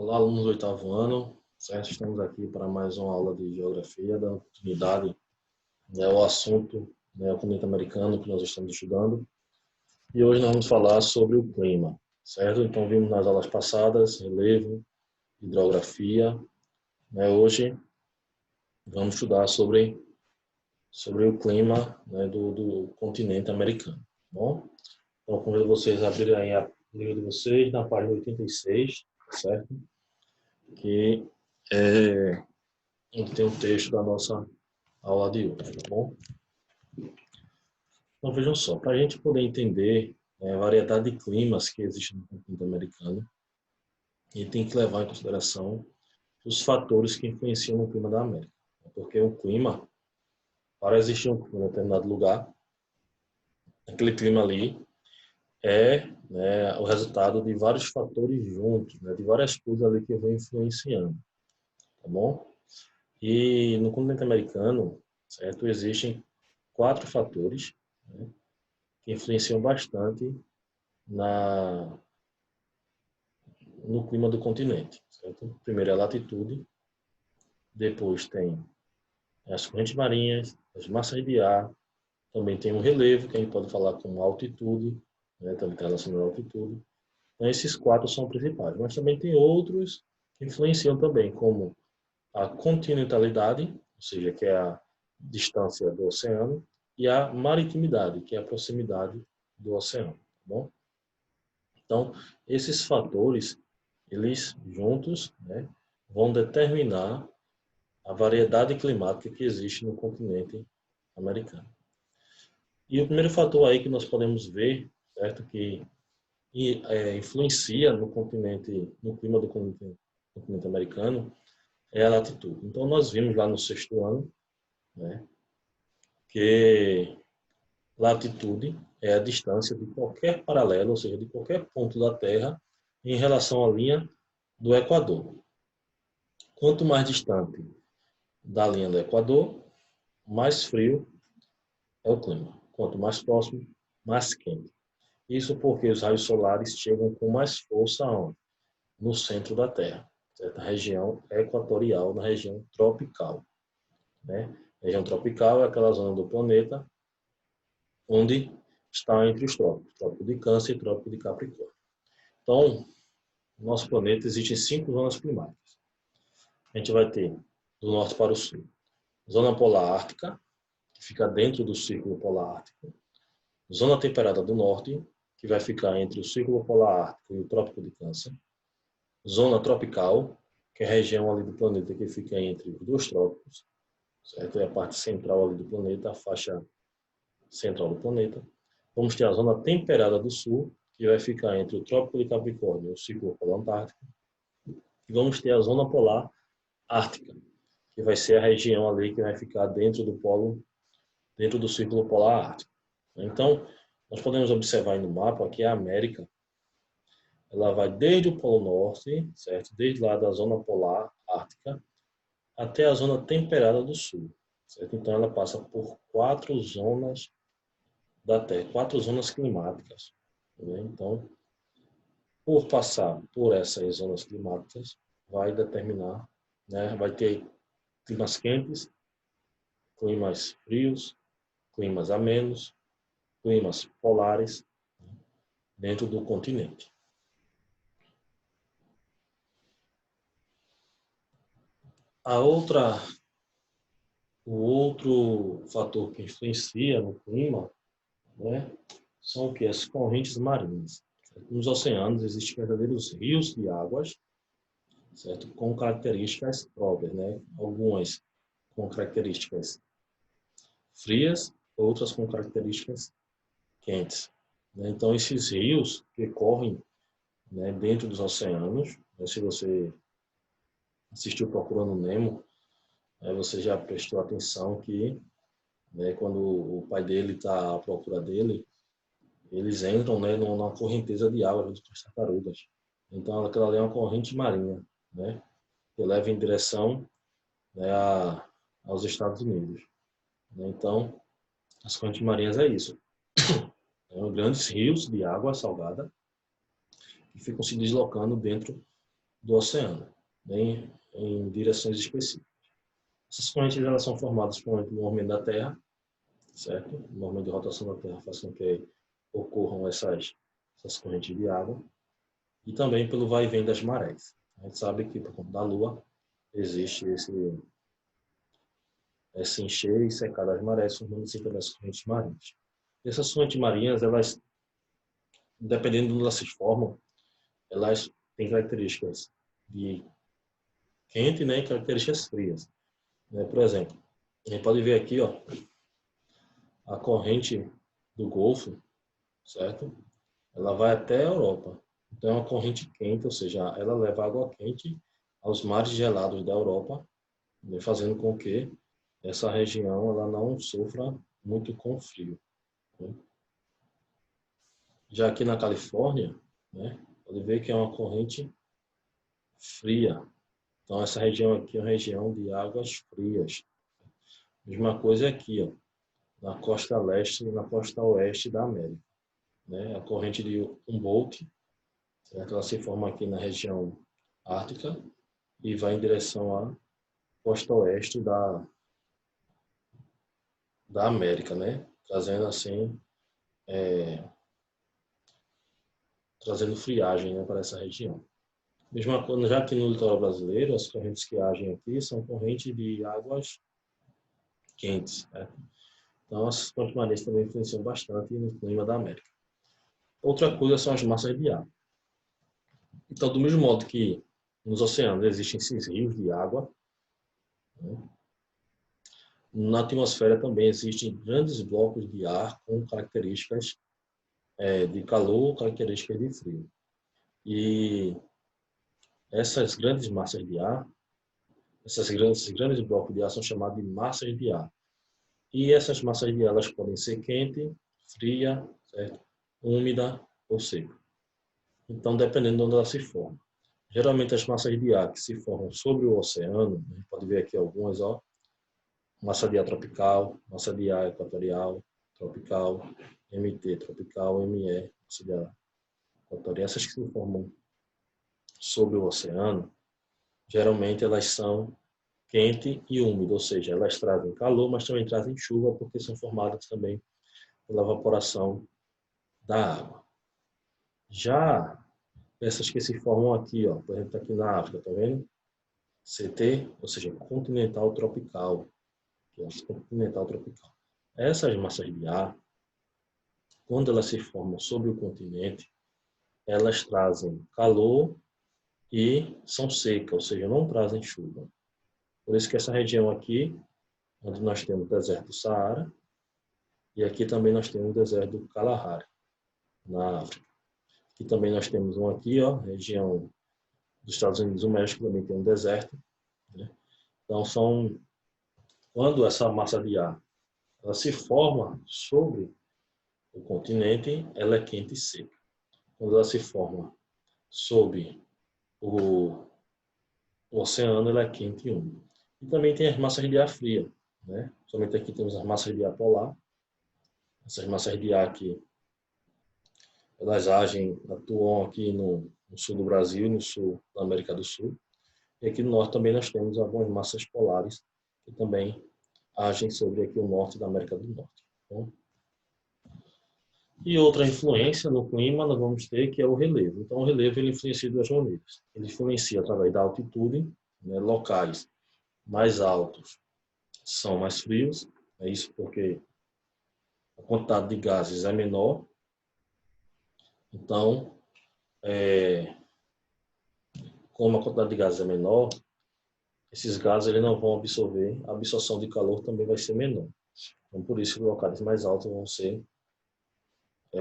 Olá, alunos do oitavo ano, certo? Estamos aqui para mais uma aula de geografia, dando continuidade, ao assunto, o continente americano que nós estamos estudando. E hoje nós vamos falar sobre o clima, certo? Então, vimos nas aulas passadas, relevo, hidrografia. Hoje vamos estudar sobre o clima, do continente americano, tá bom? Então, convido vocês a abrirem aí a livro de vocês na página 86, certo? Que é onde tem o texto da nossa aula de hoje, tá bom? Então vejam só, para a gente poder entender a variedade de climas que existe no continente americano, a gente tem que levar em consideração os fatores que influenciam no clima da América. Porque o clima, para existir um clima em determinado lugar, aquele clima ali é, o resultado de vários fatores juntos, de várias coisas ali que vão influenciando, tá bom? E no continente americano, certo, existem 4 fatores, né, que influenciam bastante no clima do continente, certo? Primeiro é a latitude, depois tem as correntes marinhas, as massas de ar, também tem o relevo, que a gente pode falar como altitude, também está relacionado à altitude. Então, esses 4 são principais, mas também tem outros que influenciam também, como a continentalidade, ou seja, que é a distância do oceano, e a maritimidade, que é a proximidade do oceano, tá bom? Então, esses fatores, eles juntos, vão determinar a variedade climática que existe no continente americano. E o primeiro fator aí que nós podemos ver, certo, que influencia no clima do continente americano, é a latitude. Então, nós vimos lá no 6º ano, que latitude é a distância de qualquer paralelo, ou seja, de qualquer ponto da Terra, em relação à linha do Equador. Quanto mais distante da linha do Equador, mais frio é o clima. Quanto mais próximo, mais quente. Isso porque os raios solares chegam com mais força onde? No centro da Terra, certa região equatorial, na região tropical. A região tropical é aquela zona do planeta onde está entre os trópicos, trópico de Câncer e trópico de Capricórnio. Então, no nosso planeta existem 5 zonas climáticas. A gente vai ter do norte para o sul, zona polar ártica, que fica dentro do círculo polar ártico, zona temperada do norte, que vai ficar entre o círculo polar ártico e o trópico de Câncer, zona tropical, que é a região ali do planeta que fica entre os 2 trópicos, certo? É a parte central ali do planeta, a faixa central do planeta. Vamos ter a zona temperada do sul, que vai ficar entre o trópico de Capricórnio e o círculo polar antártico. E vamos ter a zona polar ártica, que vai ser a região ali que vai ficar dentro do círculo polar ártico. Então, nós podemos observar aí no mapa que a América, ela vai desde o Polo Norte, certo? Desde lá da zona polar ártica, até a zona temperada do sul, certo? Então, ela passa por 4 zonas da Terra, 4 zonas climáticas. Então, por passar por essas zonas climáticas, vai determinar, vai ter climas quentes, climas frios, climas amenos, climas polares dentro do continente. O outro fator que influencia no clima, são o que? As correntes marinhas. Nos oceanos existem verdadeiros rios de águas, certo? Com características próprias, Algumas com características frias, outras com características quentes. Então, esses rios que correm, dentro dos oceanos, se você assistiu Procurando Nemo, você já prestou atenção que, quando o pai dele está à procura dele, eles entram, numa correnteza de água junto com as tartarugas. Então, aquela ali é uma corrente marinha, que leva em direção, aos Estados Unidos. Então, as correntes marinhas é isso. São grandes rios de água salgada que ficam se deslocando dentro do oceano, em direções específicas. Essas correntes elas são formadas por um movimento da Terra, certo? O movimento de rotação da Terra faz com que ocorram essas correntes de água, e também pelo vai e vem das marés. A gente sabe que por conta da Lua existe esse encher e secar das marés, formando assim também as correntes marinhas. Essas correntes marinhas, elas, dependendo de onde elas se formam, elas têm características de quente, né, e características frias. Por exemplo, a gente pode ver aqui, ó, a corrente do Golfo, certo? Ela vai até a Europa. Então é uma corrente quente, ou seja, ela leva água quente aos mares gelados da Europa, né, fazendo com que essa região ela não sofra muito com frio, né? Já aqui na Califórnia, né, pode ver que é uma corrente fria. Então essa região aqui é uma região de águas frias. Mesma coisa aqui, ó, na costa leste e na costa oeste da América, né? A corrente de Humboldt, certo? Ela se forma aqui na região ártica e vai em direção à costa oeste da América, né? Trazendo assim, trazendo friagem, né, para essa região. Mesma coisa, já que no litoral brasileiro, as correntes que agem aqui são correntes de águas quentes, né? Então, as correntes marinhas também influenciam bastante no clima da América. Outra coisa são as massas de ar. Então, do mesmo modo que nos oceanos existem esses rios de água, né, na atmosfera também existem grandes blocos de ar com características de calor, características de frio. E essas grandes massas de ar, esses grandes blocos de ar são chamados de massas de ar. E essas massas de ar elas podem ser quente, fria, certo? Úmida ou seca. Então, dependendo de onde ela se forma. Geralmente, as massas de ar que se formam sobre o oceano, a gente pode ver aqui algumas, ó, massa de ar tropical, massa de ar equatorial, tropical, MT tropical, ME, massa de ar equatorial. Essas que se formam sobre o oceano, geralmente elas são quente e úmido, ou seja, elas trazem calor, mas também trazem chuva, porque são formadas também pela evaporação da água. Já essas que se formam aqui, ó, por exemplo, aqui na África, tá vendo? CT, ou seja, continental tropical, que é a continental tropical. Essas massas de ar, quando elas se formam sobre o continente, elas trazem calor e são secas, ou seja, não trazem chuva. Por isso que essa região aqui, onde nós temos o deserto do Saara, e aqui também nós temos o deserto do Kalahari, na África. Aqui também nós temos um aqui, ó, região dos Estados Unidos, o México também tem um deserto, né? Então, quando essa massa de ar ela se forma sobre o continente, ela é quente e seca. Quando ela se forma sob o oceano, ela é quente e úmida. E também tem as massas de ar fria, né? Somente aqui temos as massas de ar polar. Essas massas de ar aqui, elas atuam aqui no sul do Brasil e no sul da América do Sul. E aqui no norte também nós temos algumas massas polares que também agem sobre aqui o norte da América do Norte. Então, e outra influência no clima nós vamos ter que é o relevo. Então o relevo ele influencia de duas maneiras. Ele influencia através da altitude, né, locais mais altos são mais frios, é isso porque a quantidade de gases é menor. Então, como a quantidade de gases é menor, esses gases eles não vão absorver, a absorção de calor também vai ser menor. Então, por isso, os locais mais altos vão ser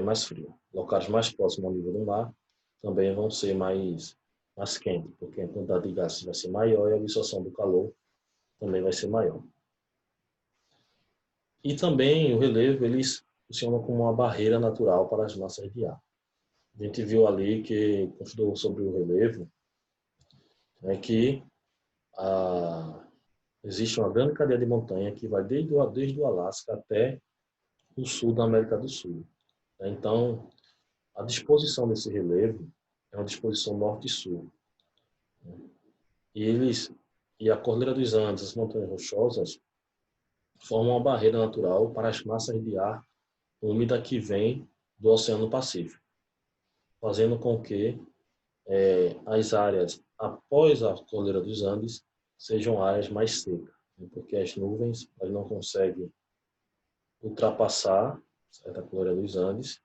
mais frios. Locais mais próximos ao nível do mar também vão ser mais quentes, porque a quantidade de gases vai ser maior e a absorção do calor também vai ser maior. E também o relevo, eles funcionam como uma barreira natural para as massas de ar. A gente viu ali que, quando estudou sobre o relevo, que existe uma grande cadeia de montanha que vai desde o Alasca até o sul da América do Sul. Então, a disposição desse relevo é uma disposição norte e sul. E a Cordilheira dos Andes, as Montanhas Rochosas, formam uma barreira natural para as massas de ar úmida que vem do Oceano Pacífico, fazendo com que as áreas após a Cordilheira dos Andes sejam áreas mais secas, né? Porque as nuvens elas não conseguem ultrapassar, certo, a Cordilheira dos Andes,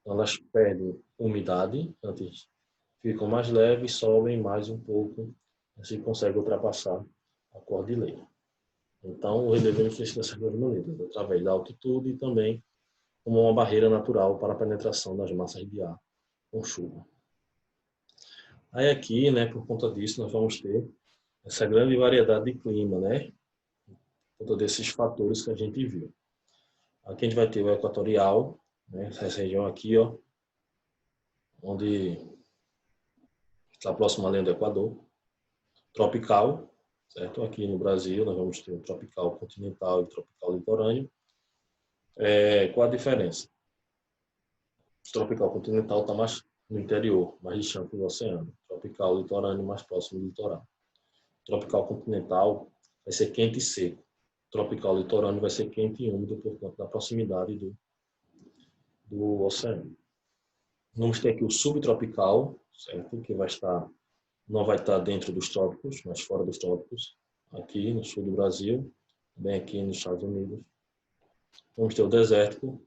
então elas perdem umidade, antes ficam mais leves, sobem mais um pouco, assim consegue ultrapassar a cordilheira. Então, o relevo influencia dessas duas maneiras, através da altitude e também como uma barreira natural para a penetração das massas de ar com chuva. Aí aqui, né, por conta disso, nós vamos ter essa grande variedade de clima, né, por conta desses fatores que a gente viu. Aqui a gente vai ter o equatorial, né, essa região aqui, ó, onde está próximo à linha do Equador. Tropical, certo? Aqui no Brasil nós vamos ter o tropical continental e o tropical litorâneo. Qual a diferença? O tropical continental está mais no interior, mais distante do oceano. O tropical litorâneo mais próximo do litoral. O tropical continental vai ser quente e seco. O tropical litorâneo vai ser quente e úmido por conta da proximidade do oceano. Vamos ter aqui o subtropical, certo? Que não vai estar dentro dos trópicos, mas fora dos trópicos, aqui no sul do Brasil, bem aqui nos Estados Unidos. Vamos ter o desértico,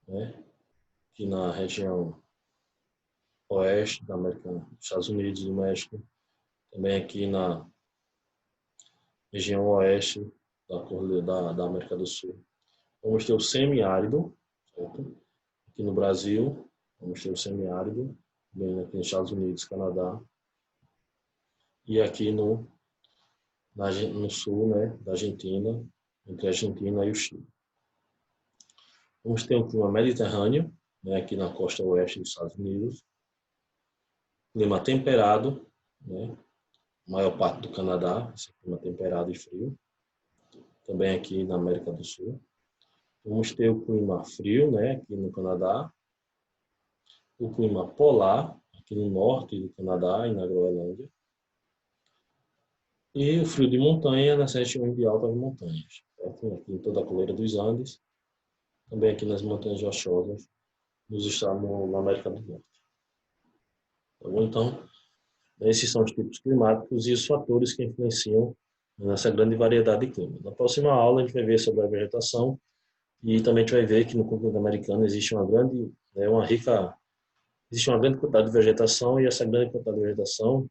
né? Aqui na região oeste da América, dos Estados Unidos e do México, também aqui na região oeste da América do Sul. Vamos ter o semiárido, certo? Aqui no Brasil, vamos ter o semiárido, bem aqui nos Estados Unidos, Canadá, e aqui no sul, né, da Argentina, entre a Argentina e o Chile. Vamos ter um clima mediterrâneo, né, aqui na costa oeste dos Estados Unidos, clima temperado, né, maior parte do Canadá, esse clima temperado e frio, também aqui na América do Sul. Vamos ter o clima frio, né, aqui no Canadá, o clima polar, aqui no norte do Canadá e na Groenlândia, e o frio de montanha nas regiões de altas montanhas, certo? Aqui em toda a Cordilheira dos Andes, também aqui nas Montanhas Rochosas, nos estados na América do Norte. Tá bom? Então, esses são os tipos climáticos e os fatores que influenciam nessa grande variedade de clima. Na próxima aula, a gente vai ver sobre a vegetação e também a gente vai ver que no continente americano existe existe uma grande quantidade de vegetação e essa grande quantidade de vegetação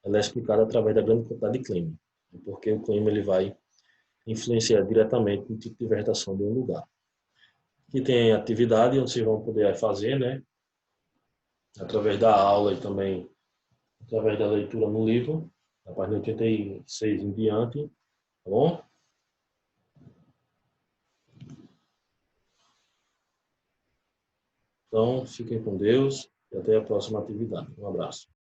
ela é explicada através da grande quantidade de clima, porque o clima ele vai influenciar diretamente no tipo de vegetação de um lugar. Aqui tem atividade onde vocês vão poder fazer, né, através da aula e também através da leitura no livro, da página 86 em diante, tá bom? Então, fiquem com Deus e até a próxima atividade. Um abraço.